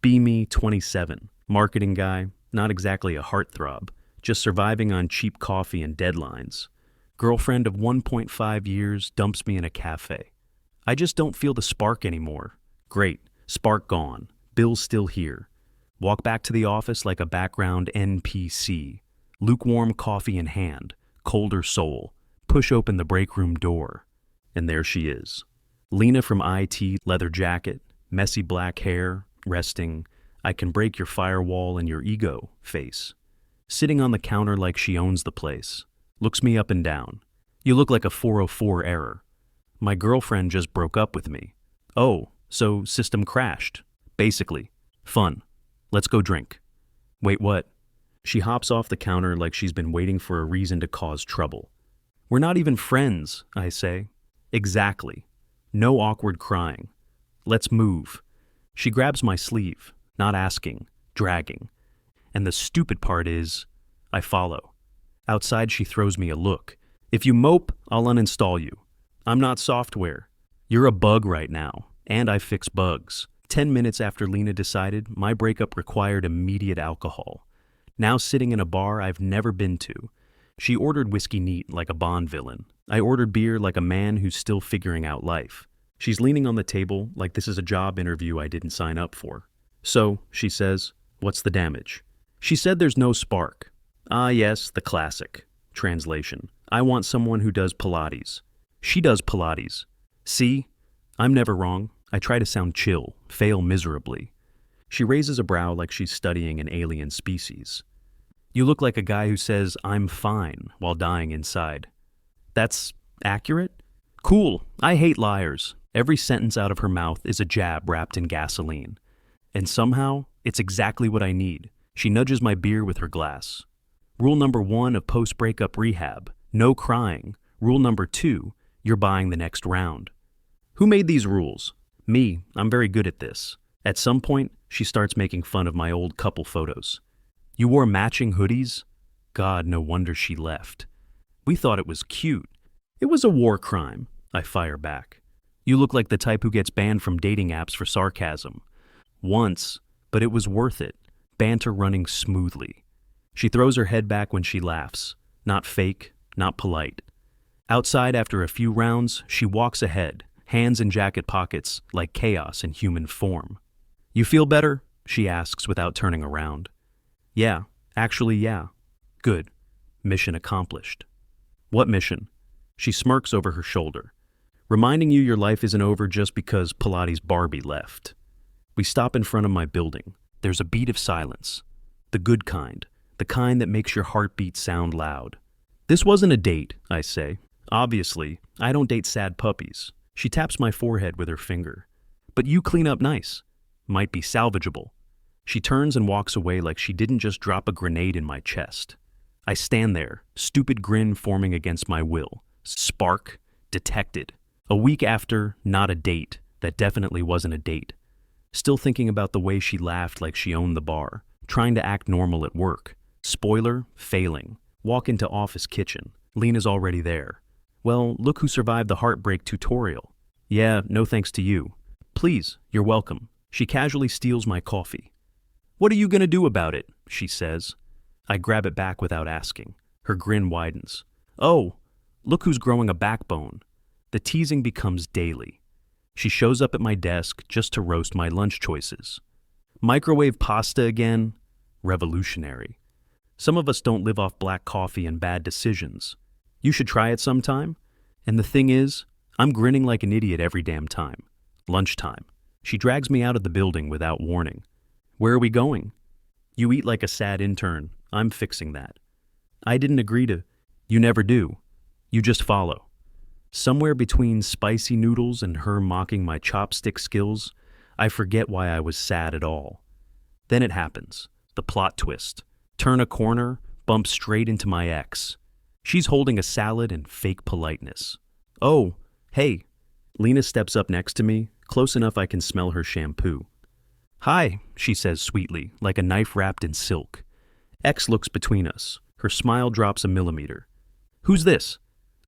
Be me, 27, marketing guy, not exactly a heartthrob, just surviving on cheap coffee and deadlines. Girlfriend of 1.5 years dumps me in a cafe. I just don't feel the spark anymore. Great, spark gone, Bill's still here. Walk back to the office like a background NPC. Lukewarm coffee in hand, colder soul. Push open the break room door. And there she is. Lena from IT, leather jacket, messy black hair, resting, I can break your firewall and your ego face. Sitting on the counter like she owns the place. Looks me up and down. You look like a 404 error. My girlfriend just broke up with me. Oh, so system crashed. Basically. Fun. Let's go drink. Wait, what? She hops off the counter like she's been waiting for a reason to cause trouble. We're not even friends, I say. Exactly. No awkward crying. Let's move. She grabs my sleeve, not asking, dragging. And the stupid part is, I follow. Outside she throws me a look. If you mope, I'll uninstall you. I'm not software. You're a bug right now, and I fix bugs. 10 minutes after Lena decided, my breakup required immediate alcohol. Now sitting in a bar I've never been to. She ordered whiskey neat like a Bond villain. I ordered beer like a man who's still figuring out life. She's leaning on the table like this is a job interview I didn't sign up for. So, she says, what's the damage? She said there's no spark. Ah yes, the classic. Translation. I want someone who does Pilates. She does Pilates. See? I'm never wrong. I try to sound chill, fail miserably. She raises a brow like she's studying an alien species. You look like a guy who says, I'm fine, while dying inside. That's accurate? Cool. I hate liars. Every sentence out of her mouth is a jab wrapped in gasoline. And somehow, it's exactly what I need. She nudges my beer with her glass. Rule number 1 of post-breakup rehab, no crying. Rule number 2, you're buying the next round. Who made these rules? Me. I'm very good at this. At some point, she starts making fun of my old couple photos. You wore matching hoodies? God, no wonder she left. We thought it was cute. It was a war crime, I fire back. You look like the type who gets banned from dating apps for sarcasm. Once, but it was worth it. Banter running smoothly. She throws her head back when she laughs. Not fake, not polite. Outside after a few rounds, she walks ahead, hands in jacket pockets like chaos in human form. You feel better? She asks without turning around. Yeah, actually yeah. Good. Mission accomplished. What mission? She smirks over her shoulder. Reminding you your life isn't over just because Pilates Barbie left. We stop in front of my building. There's a beat of silence. The good kind. The kind that makes your heartbeat sound loud. This wasn't a date, I say. Obviously, I don't date sad puppies. She taps my forehead with her finger. But you clean up nice. Might be salvageable. She turns and walks away like she didn't just drop a grenade in my chest. I stand there, stupid grin forming against my will. Spark, detected. A week after, not a date. That definitely wasn't a date. Still thinking about the way she laughed like she owned the bar. Trying to act normal at work. Spoiler, failing. Walk into office kitchen. Lena's already there. Well, look who survived the heartbreak tutorial. Yeah, no thanks to you. Please, you're welcome. She casually steals my coffee. What are you gonna do about it? She says. I grab it back without asking. Her grin widens. Oh, look who's growing a backbone. The teasing becomes daily. She shows up at my desk just to roast my lunch choices. Microwave pasta again? Revolutionary. Some of us don't live off black coffee and bad decisions. You should try it sometime. And the thing is, I'm grinning like an idiot every damn time. Lunchtime. She drags me out of the building without warning. Where are we going? You eat like a sad intern. I'm fixing that. I didn't agree to. You never do. You just follow. Somewhere between spicy noodles and her mocking my chopstick skills, I forget why I was sad at all. Then it happens. The plot twist. Turn a corner, bump straight into my ex. She's holding a salad and fake politeness. Oh, hey. Lena steps up next to me, close enough I can smell her shampoo. Hi, she says sweetly, like a knife wrapped in silk. X looks between us. Her smile drops a millimeter. Who's this?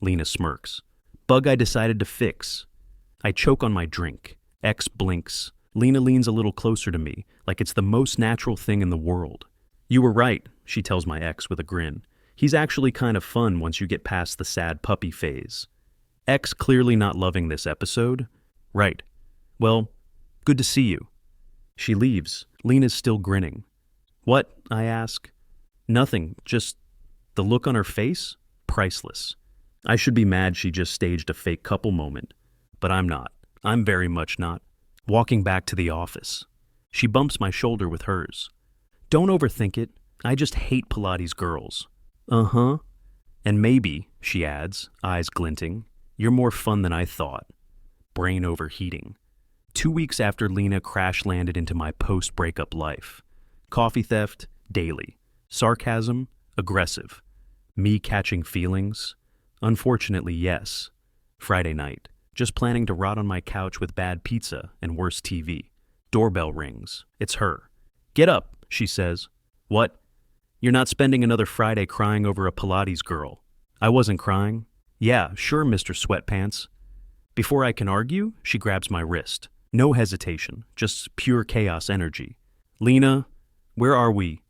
Lena smirks. Bug I decided to fix. I choke on my drink. X blinks. Lena leans a little closer to me, like it's the most natural thing in the world. You were right, she tells my ex with a grin. He's actually kind of fun once you get past the sad puppy phase. Ex clearly not loving this episode? Right. Well, good to see you. She leaves. Lena's still grinning. What? I ask. Nothing, just the look on her face? Priceless. I should be mad she just staged a fake couple moment, but I'm not. I'm very much not. Walking back to the office. She bumps my shoulder with hers. Don't overthink it. I just hate Pilates girls. Uh-huh. And maybe, she adds, eyes glinting, you're more fun than I thought. Brain overheating. 2 weeks after Lena crash-landed into my post-breakup life. Coffee theft, daily. Sarcasm, aggressive. Me catching feelings? Unfortunately, yes. Friday night. Just planning to rot on my couch with bad pizza and worse TV. Doorbell rings. It's her. Get up, she says. What? You're not spending another Friday crying over a Pilates girl. I wasn't crying. Yeah, sure, Mr. Sweatpants. Before I can argue, she grabs my wrist. No hesitation, just pure chaos energy. Lena, where are we?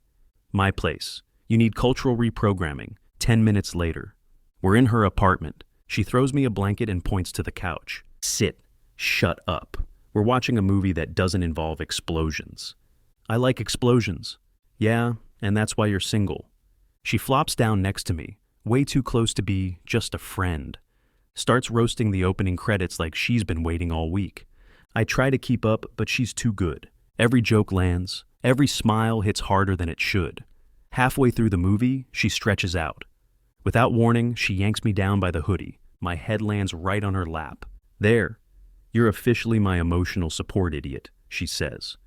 My place. You need cultural reprogramming. 10 minutes later. We're in her apartment. She throws me a blanket and points to the couch. Sit. Shut up. We're watching a movie that doesn't involve explosions. I like explosions. Yeah, and that's why you're single. She flops down next to me, way too close to be just a friend. Starts roasting the opening credits like she's been waiting all week. I try to keep up, but she's too good. Every joke lands. Every smile hits harder than it should. Halfway through the movie, she stretches out. Without warning, she yanks me down by the hoodie. My head lands right on her lap. There. You're officially my emotional support idiot, she says.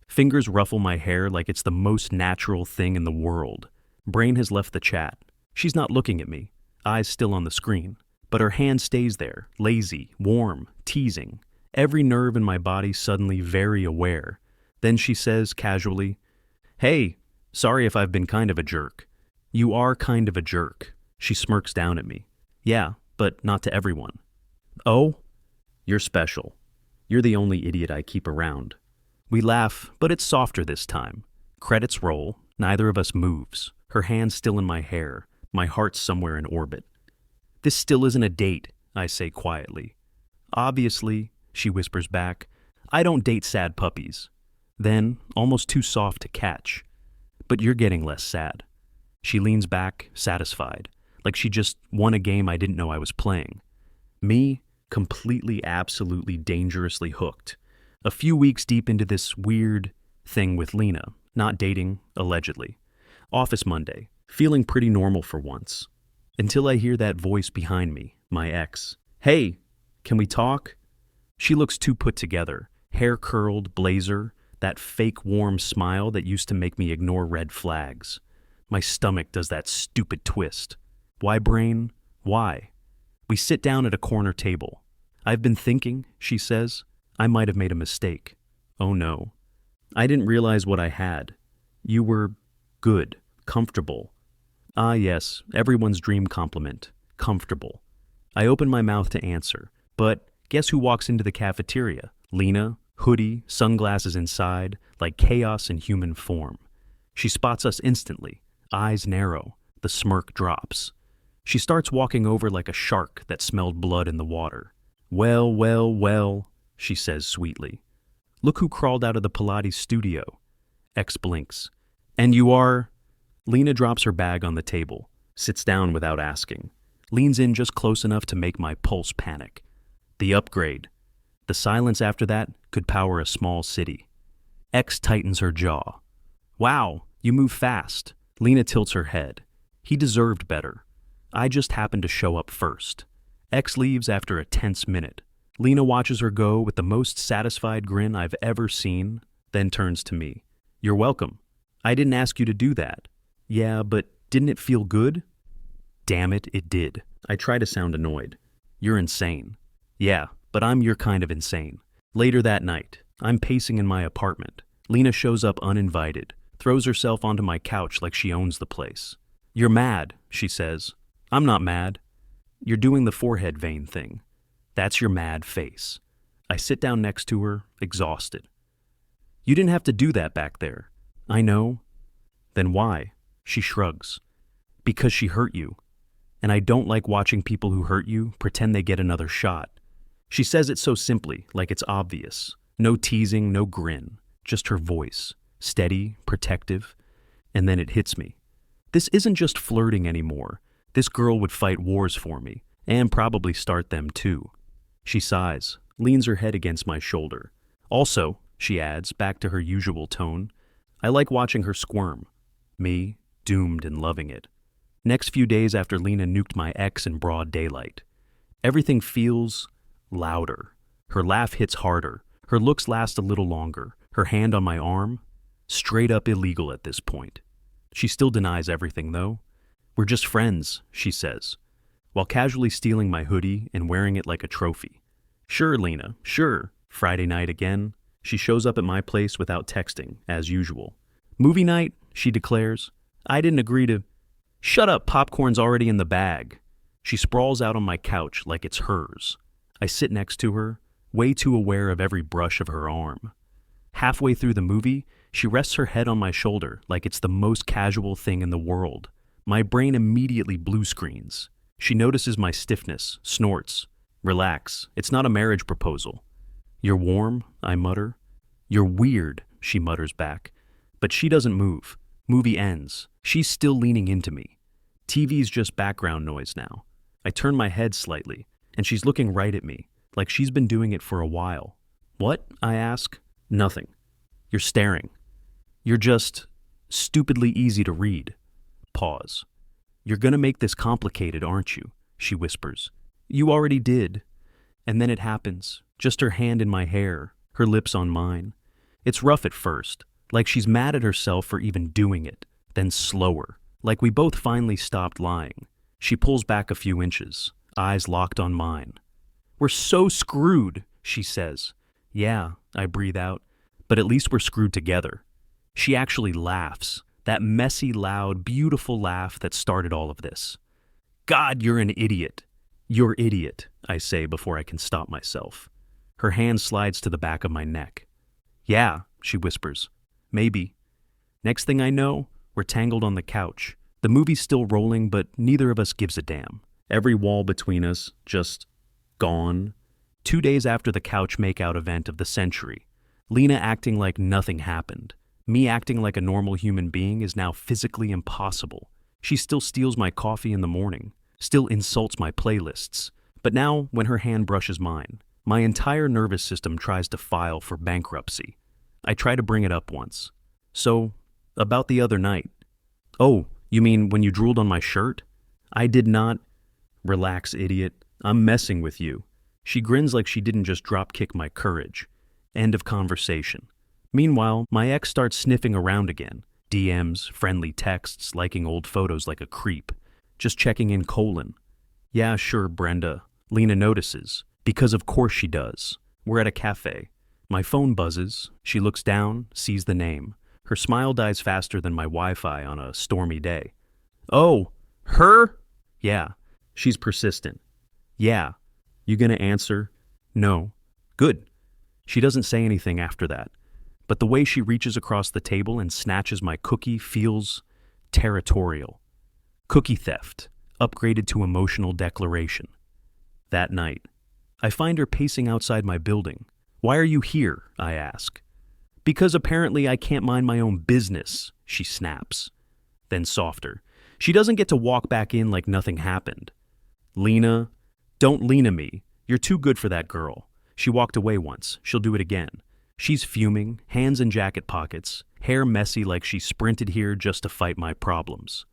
Fingers ruffle my hair like it's the most natural thing in the world. Brain has left the chat. She's not looking at me, eyes still on the screen. But her hand stays there, lazy, warm, teasing. Every nerve in my body suddenly very aware. Then she says casually, Hey, sorry if I've been kind of a jerk. You are kind of a jerk. She smirks down at me. Yeah, but not to everyone. Oh? You're special. You're the only idiot I keep around. We laugh, but it's softer this time. Credits roll. Neither of us moves. Her hand's still in my hair. My heart's somewhere in orbit. This still isn't a date, I say quietly. Obviously, she whispers back, I don't date sad puppies. Then, almost too soft to catch. But you're getting less sad. She leans back, satisfied, like she just won a game I didn't know I was playing. Me, completely, absolutely, dangerously hooked. A few weeks deep into this weird thing with Lena, not dating, allegedly. Office Monday, feeling pretty normal for once. Until I hear that voice behind me, my ex. Hey, can we talk? She looks too put together, hair curled, blazer, that fake warm smile that used to make me ignore red flags. My stomach does that stupid twist. Why, brain? Why? We sit down at a corner table. I've been thinking, she says. I might have made a mistake. Oh no. I didn't realize what I had. You were good, comfortable. Ah yes, everyone's dream compliment. Comfortable. I open my mouth to answer, but guess who walks into the cafeteria? Lena, hoodie, sunglasses inside, like chaos in human form. She spots us instantly, eyes narrow, the smirk drops. She starts walking over like a shark that smelled blood in the water. Well, well, well, she says sweetly. Look who crawled out of the Pilates studio. X blinks. And you are... Lena drops her bag on the table, sits down without asking, leans in just close enough to make my pulse panic. The upgrade. The silence after that could power a small city. X tightens her jaw. Wow, you move fast. Lena tilts her head. He deserved better. I just happened to show up first. X leaves after a tense minute. Lena watches her go with the most satisfied grin I've ever seen, then turns to me. You're welcome. I didn't ask you to do that. Yeah, but didn't it feel good? Damn it, it did. I try to sound annoyed. You're insane. Yeah, but I'm your kind of insane. Later that night, I'm pacing in my apartment. Lena shows up uninvited, throws herself onto my couch like she owns the place. You're mad, she says. I'm not mad. You're doing the forehead vein thing. That's your mad face. I sit down next to her, exhausted. You didn't have to do that back there. I know. Then why? She shrugs. Because she hurt you. And I don't like watching people who hurt you pretend they get another shot. She says it so simply, like it's obvious. No teasing, no grin. Just her voice. Steady, protective. And then it hits me. This isn't just flirting anymore. This girl would fight wars for me, and probably start them too. She sighs, leans her head against my shoulder. Also, she adds, back to her usual tone, I like watching her squirm. Me, doomed and loving it. Next few days after Lena nuked my ex in broad daylight. Everything feels louder. Her laugh hits harder. Her looks last a little longer. Her hand on my arm, straight up illegal at this point. She still denies everything, though. We're just friends, she says, while casually stealing my hoodie and wearing it like a trophy. Sure, Lena, sure. Friday night again. She shows up at my place without texting, as usual. Movie night, she declares. I didn't agree to... Shut up, popcorn's already in the bag. She sprawls out on my couch like it's hers. I sit next to her, way too aware of every brush of her arm. Halfway through the movie, she rests her head on my shoulder like it's the most casual thing in the world. My brain immediately blue screens. She notices my stiffness, snorts. Relax, it's not a marriage proposal. You're warm, I mutter. You're weird, she mutters back. But she doesn't move. Movie ends. She's still leaning into me. TV's just background noise now. I turn my head slightly, and she's looking right at me, like she's been doing it for a while. What? I ask. Nothing. You're staring. You're just stupidly easy to read. Pause. You're gonna make this complicated, aren't you? She whispers. You already did. And then it happens. Just her hand in my hair, her lips on mine. It's rough at first, like she's mad at herself for even doing it, then slower, like we both finally stopped lying. She pulls back a few inches, eyes locked on mine. We're so screwed, she says. Yeah, I breathe out, but at least we're screwed together. She actually laughs, that messy, loud, beautiful laugh that started all of this. God, you're an idiot. You're idiot, I say before I can stop myself. Her hand slides to the back of my neck. Yeah, she whispers. Maybe. Next thing I know, we're tangled on the couch. The movie's still rolling, but neither of us gives a damn. Every wall between us, just gone. 2 days after the couch makeout event of the century, Lena acting like nothing happened. Me acting like a normal human being is now physically impossible. She still steals my coffee in the morning, still insults my playlists. But now, when her hand brushes mine, my entire nervous system tries to file for bankruptcy. I try to bring it up once. So, about the other night. Oh, you mean when you drooled on my shirt? I did not. Relax, idiot. I'm messing with you. She grins like she didn't just drop-kick my courage. End of conversation. Meanwhile, my ex starts sniffing around again. DMs, friendly texts, liking old photos like a creep. Just checking in : Yeah, sure, Brenda. Lena notices. Because of course she does. We're at a cafe. My phone buzzes. She looks down, sees the name. Her smile dies faster than my Wi-Fi on a stormy day. Oh, her? Yeah. She's persistent. Yeah. You gonna answer? No. Good. She doesn't say anything after that. But the way she reaches across the table and snatches my cookie feels territorial. Cookie theft, upgraded to emotional declaration. That night, I find her pacing outside my building. Why are you here? I ask. Because apparently I can't mind my own business, she snaps. Then softer. She doesn't get to walk back in like nothing happened. Lena, don't Lena me. You're too good for that girl. She walked away once. She'll do it again. She's fuming, hands in jacket pockets, hair messy like she sprinted here just to fight my problems.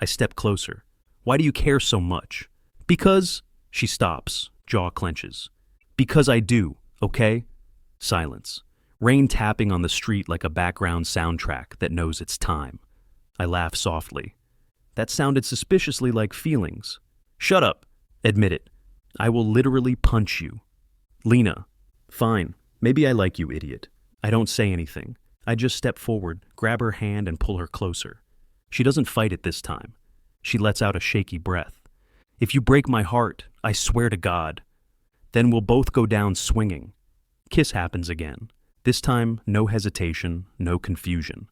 I step closer. Why do you care so much? Because... She stops, jaw clenches. Because I do, okay? Silence. Rain tapping on the street like a background soundtrack that knows it's time. I laugh softly. That sounded suspiciously like feelings. Shut up. Admit it. I will literally punch you. Lena. Fine. Maybe I like you, idiot. I don't say anything. I just step forward, grab her hand, and pull her closer. She doesn't fight it this time. She lets out a shaky breath. If you break my heart, I swear to God. Then we'll both go down swinging. Kiss happens again. This time, no hesitation, no confusion.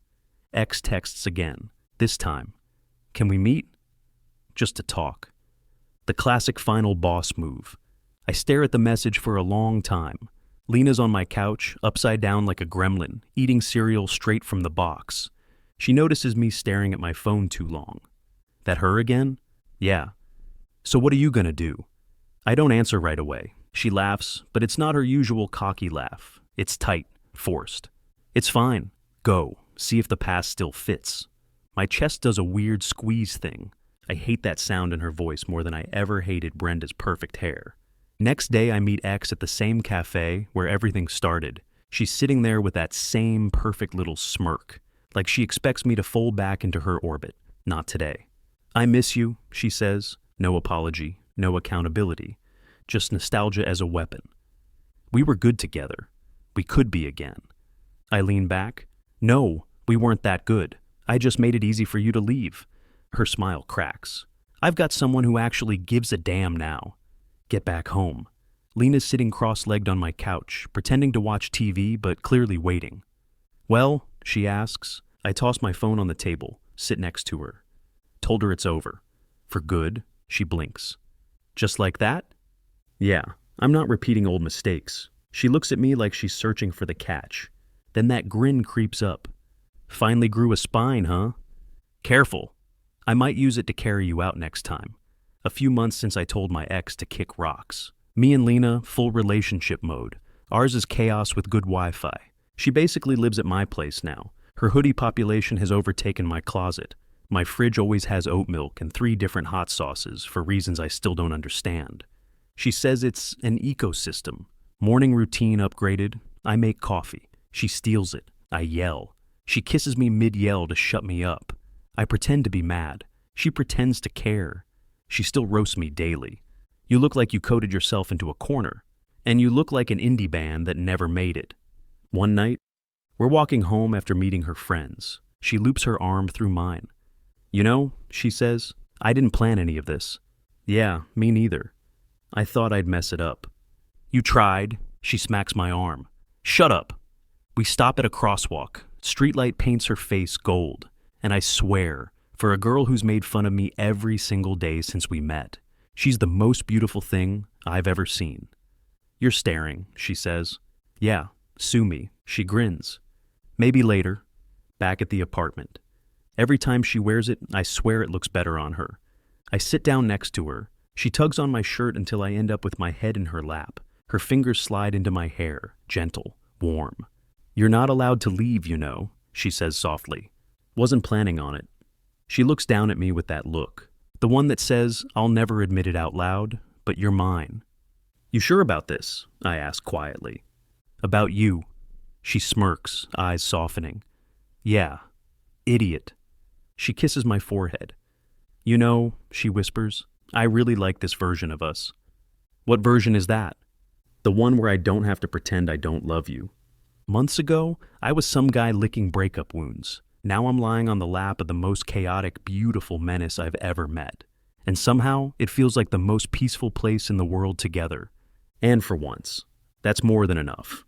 X texts again. This time, can we meet? Just to talk. The classic final boss move. I stare at the message for a long time. Lena's on my couch, upside down like a gremlin, eating cereal straight from the box. She notices me staring at my phone too long. That her again? Yeah. So what are you gonna do? I don't answer right away. She laughs, but it's not her usual cocky laugh. It's tight, forced. It's fine. Go. See if the past still fits. My chest does a weird squeeze thing. I hate that sound in her voice more than I ever hated Brenda's perfect hair. Next day, I meet X at the same cafe where everything started. She's sitting there with that same perfect little smirk, like she expects me to fold back into her orbit. Not today. I miss you, she says. No apology, no accountability. Just nostalgia as a weapon. We were good together. We could be again. I lean back. No, we weren't that good. I just made it easy for you to leave. Her smile cracks. I've got someone who actually gives a damn now. Get back home. Lena's sitting cross-legged on my couch, pretending to watch TV but clearly waiting. Well, she asks. I toss my phone on the table, sit next to her. Told her it's over. For good, she blinks. Just like that? Yeah, I'm not repeating old mistakes. She looks at me like she's searching for the catch. Then that grin creeps up. Finally grew a spine, huh? Careful. I might use it to carry you out next time. A few months since I told my ex to kick rocks. Me and Lena, full relationship mode. Ours is chaos with good Wi-Fi. She basically lives at my place now. Her hoodie population has overtaken my closet. My fridge always has oat milk and 3 different hot sauces for reasons I still don't understand. She says it's an ecosystem. Morning routine upgraded. I make coffee. She steals it. I yell. She kisses me mid-yell to shut me up. I pretend to be mad. She pretends to care. She still roasts me daily. You look like you coded yourself into a corner. And you look like an indie band that never made it. One night, we're walking home after meeting her friends. She loops her arm through mine. You know, she says, I didn't plan any of this. Yeah, me neither. I thought I'd mess it up. You tried. She smacks my arm. Shut up. We stop at a crosswalk. Streetlight paints her face gold. And I swear, for a girl who's made fun of me every single day since we met, she's the most beautiful thing I've ever seen. You're staring, she says. Yeah, sue me. She grins. Maybe later. Back at the apartment. Every time she wears it, I swear it looks better on her. I sit down next to her. She tugs on my shirt until I end up with my head in her lap. Her fingers slide into my hair, gentle, warm. You're not allowed to leave, you know, she says softly. Wasn't planning on it. She looks down at me with that look. The one that says, I'll never admit it out loud, but you're mine. You sure about this? I ask quietly. About you. She smirks, eyes softening. Yeah. Idiot. She kisses my forehead. You know, she whispers, I really like this version of us. What version is that? The one where I don't have to pretend I don't love you. Months ago, I was some guy licking breakup wounds. Now I'm lying on the lap of the most chaotic, beautiful menace I've ever met. And somehow, it feels like the most peaceful place in the world together. And for once, that's more than enough.